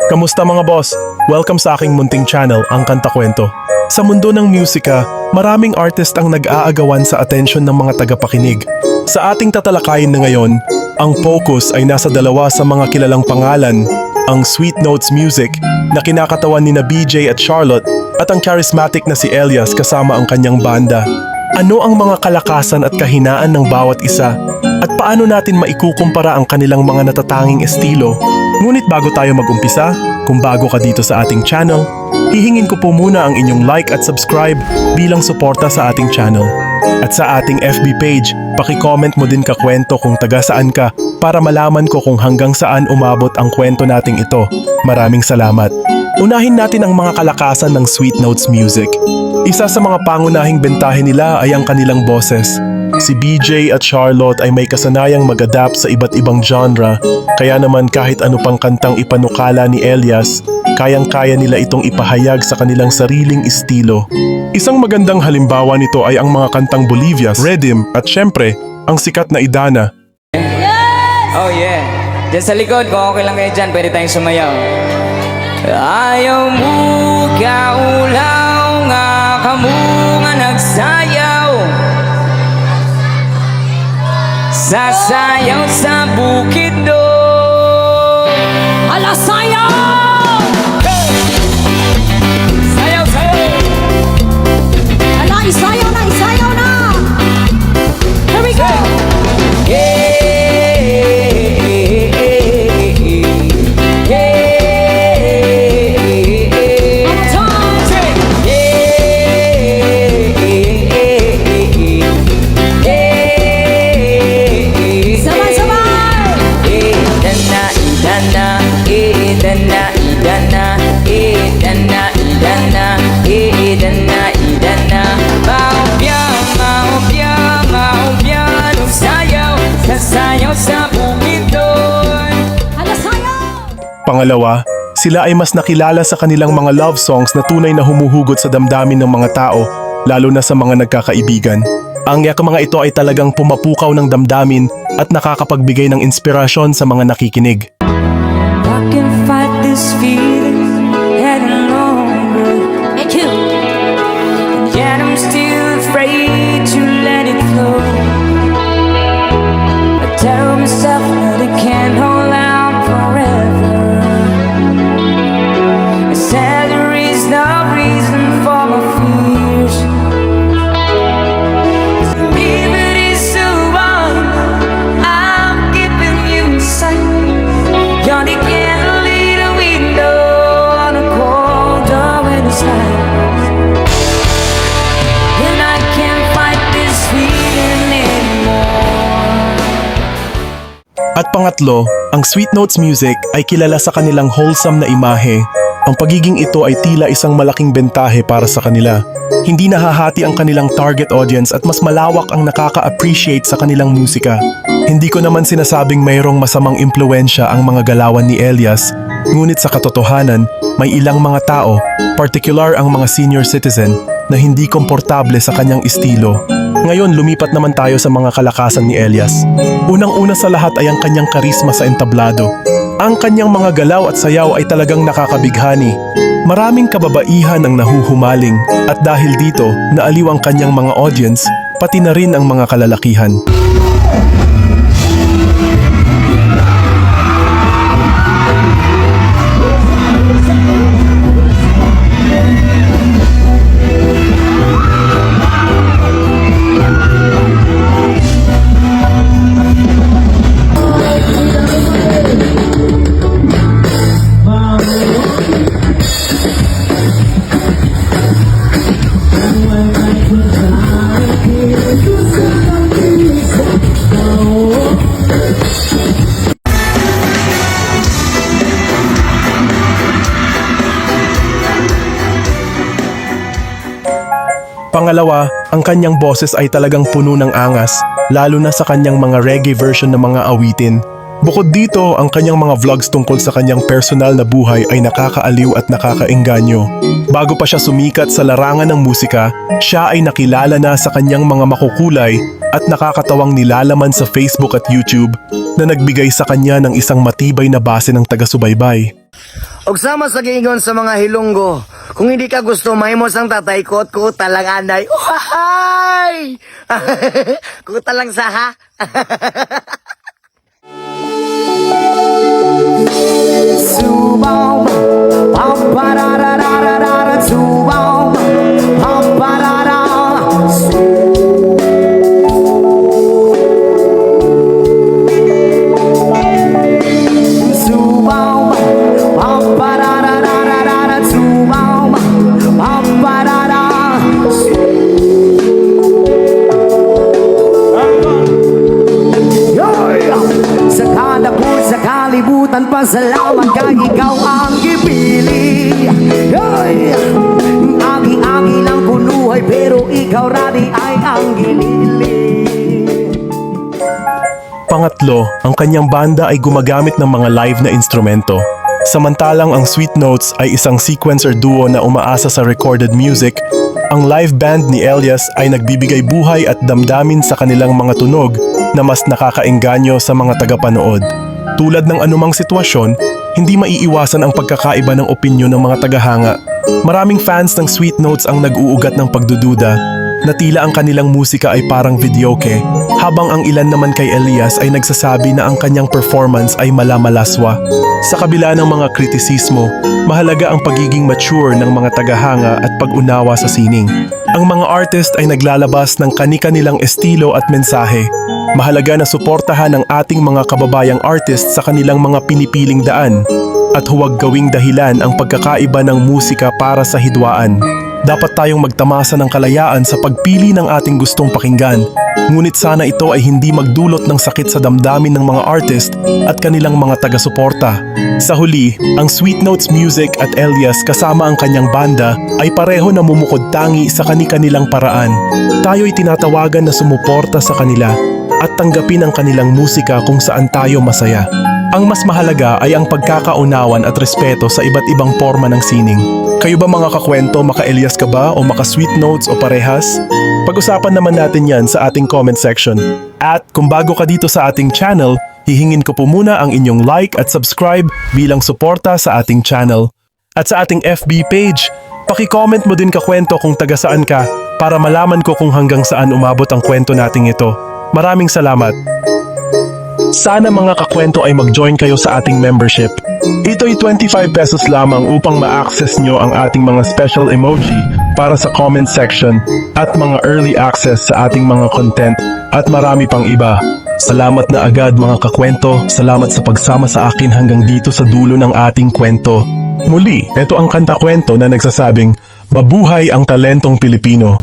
Kamusta mga boss? Welcome sa aking munting channel, Ang Kanta Kwento. Sa mundo ng musika, maraming artist ang nag-aagawan sa atensyon ng mga tagapakinig. Sa ating tatalakayin na ngayon, ang focus ay nasa dalawa sa mga kilalang pangalan, ang Sweet Notes Music na kinakatawan ni na BJ at Charlotte at ang charismatic na si Elias kasama ang kanyang banda. Ano ang mga kalakasan at kahinaan ng bawat isa? At paano natin maikukumpara ang kanilang mga natatanging estilo? Ngunit bago tayo mag-umpisa, kung bago ka dito sa ating channel, hihingin ko po muna ang inyong like at subscribe bilang suporta sa ating channel. At sa ating FB page, paki-comment mo din kakwento kung taga saan ka para malaman ko kung hanggang saan umabot ang kwento nating ito. Maraming salamat. Unahin natin ang mga kalakasan ng Sweet Notes Music. Isa sa mga pangunahing bentahe nila ay ang kanilang boses. Si BJ at Charlotte ay may kasanayang mag-adapt sa iba't ibang genre, kaya naman kahit ano pang kantang ipanukala ni Elias, kayang-kaya nila itong ipahayag sa kanilang sariling estilo. Isang magandang halimbawa nito ay ang mga kantang Bolivias, Redim at syempre, ang sikat na Idana. Oh yeah. Diyan sa likod, kung okay lang kayo dyan, pwede tayong sumayaw. Ayaw mo kaulaw nga kamo nga nagsayaw, sasayaw sa bukid do. Ala, sayaw! Sayaw, sayaw. Ala, isayaw na, isayaw na! Here we go! Pangalawa, sila ay mas nakilala sa kanilang mga love songs na tunay na humuhugot sa damdamin ng mga tao, lalo na sa mga nagkakaibigan. Ang mga ito ay talagang pumapukaw ng damdamin at nakakapagbigay ng inspirasyon sa mga nakikinig. I can fight this feeling any longer. Thank you! And yet I'm still afraid to let it flow. I tell myself that it can't hold out forever. I said there is no reason for my fears. Leave it is the one I'm giving you sight. You're the candle in a window on a cold winter's night. And I can't fight this feeling anymore. At pangatlo, ang Sweet Notes Music ay kilala sa kanilang wholesome na imahe. Ang pagiging ito ay tila isang malaking bentahe para sa kanila. Hindi nahahati ang kanilang target audience at mas malawak ang nakaka-appreciate sa kanilang musika. Hindi ko naman sinasabing mayroong masamang impluensya ang mga galawan ni Elias, ngunit sa katotohanan, may ilang mga tao, particular ang mga senior citizen, na hindi komportable sa kanyang estilo. Ngayon, lumipat naman tayo sa mga kalakasan ni Elias. Unang-una sa lahat ay ang kanyang karisma sa entablado. Ang kanyang mga galaw at sayaw ay talagang nakakabighani. Maraming kababaihan ang nahuhumaling at dahil dito, naaliw ang kanyang mga audience, pati na rin ang mga kalalakihan. Pangalawa, ang kanyang boses ay talagang puno ng angas, lalo na sa kanyang mga reggae version ng mga awitin. Bukod dito, ang kanyang mga vlogs tungkol sa kanyang personal na buhay ay nakakaaliw at nakakaengganyo. Bago pa siya sumikat sa larangan ng musika, siya ay nakilala na sa kanyang mga makukulay at nakakatawang nilalaman sa Facebook at YouTube na nagbigay sa kanya ng isang matibay na base ng taga-subaybay. Og sama sa giingon sa mga hilonggo, kung hindi ka gusto mahimo sang tatay ko talang anay. Uhay! Kuta lang sa ha. Subaw, pampararararara, subaw, pamparara. Subaw, pampararararara, subaw, pamparara. Sa kada po sa kalibutan, pasalamat ka, ikaw ang gipili. Agi-agi lang kunuhay, pero ikaw radi ay ang ginili. Pangatlo, ang kanyang banda ay gumagamit ng mga live na instrumento. Samantalang ang Sweet Notes ay isang sequencer duo na umaasa sa recorded music, ang live band ni Elias ay nagbibigay buhay at damdamin sa kanilang mga tunog na mas nakakaengganyo sa mga tagapanood. Tulad ng anumang sitwasyon, hindi maiiwasan ang pagkakaiba ng opinyon ng mga tagahanga. Maraming fans ng Sweet Notes ang nag-uugat ng pagdududa na tila ang kanilang musika ay parang videoke, habang ang ilan naman kay Elias ay nagsasabi na ang kanyang performance ay malamalaswa. Sa kabila ng mga kritisismo, mahalaga ang pagiging mature ng mga tagahanga at pag-unawa sa sining. Ang mga artist ay naglalabas ng kani-kanilang estilo at mensahe. Mahalaga na suportahan ang ating mga kababayang artist sa kanilang mga pinipiling daan at huwag gawing dahilan ang pagkakaiba ng musika para sa hidwaan. Dapat tayong magtamasa ng kalayaan sa pagpili ng ating gustong pakinggan. Ngunit sana ito ay hindi magdulot ng sakit sa damdamin ng mga artist at kanilang mga taga-suporta. Sa huli, ang Sweet Notes Music at Elias kasama ang kanyang banda ay pareho na mumukod tangi sa kani-kanilang paraan. Tayo'y tinatawagan na sumuporta sa kanila at tanggapin ang kanilang musika kung saan tayo masaya. Ang mas mahalaga ay ang pagkakaunawan at respeto sa iba't ibang forma ng sining. Kayo ba mga kakwento, maka-Elias ka ba o maka-Sweet Notes o parehas? Pag-usapan naman natin yan sa ating comment section. At kung bago ka dito sa ating channel, hihingin ko po muna ang inyong like at subscribe bilang suporta sa ating channel. At sa ating FB page, paki-comment mo din kakwento kung taga saan ka para malaman ko kung hanggang saan umabot ang kwento nating ito. Maraming salamat! Sana mga kakwento ay mag-join kayo sa ating membership. Ito'y 25 pesos lamang upang ma-access nyo ang ating mga special emoji para sa comment section at mga early access sa ating mga content at marami pang iba. Salamat na agad mga kakwento, salamat sa pagsama sa akin hanggang dito sa dulo ng ating kwento. Muli, ito ang kanta kwento na nagsasabing, mabuhay ang talentong Pilipino.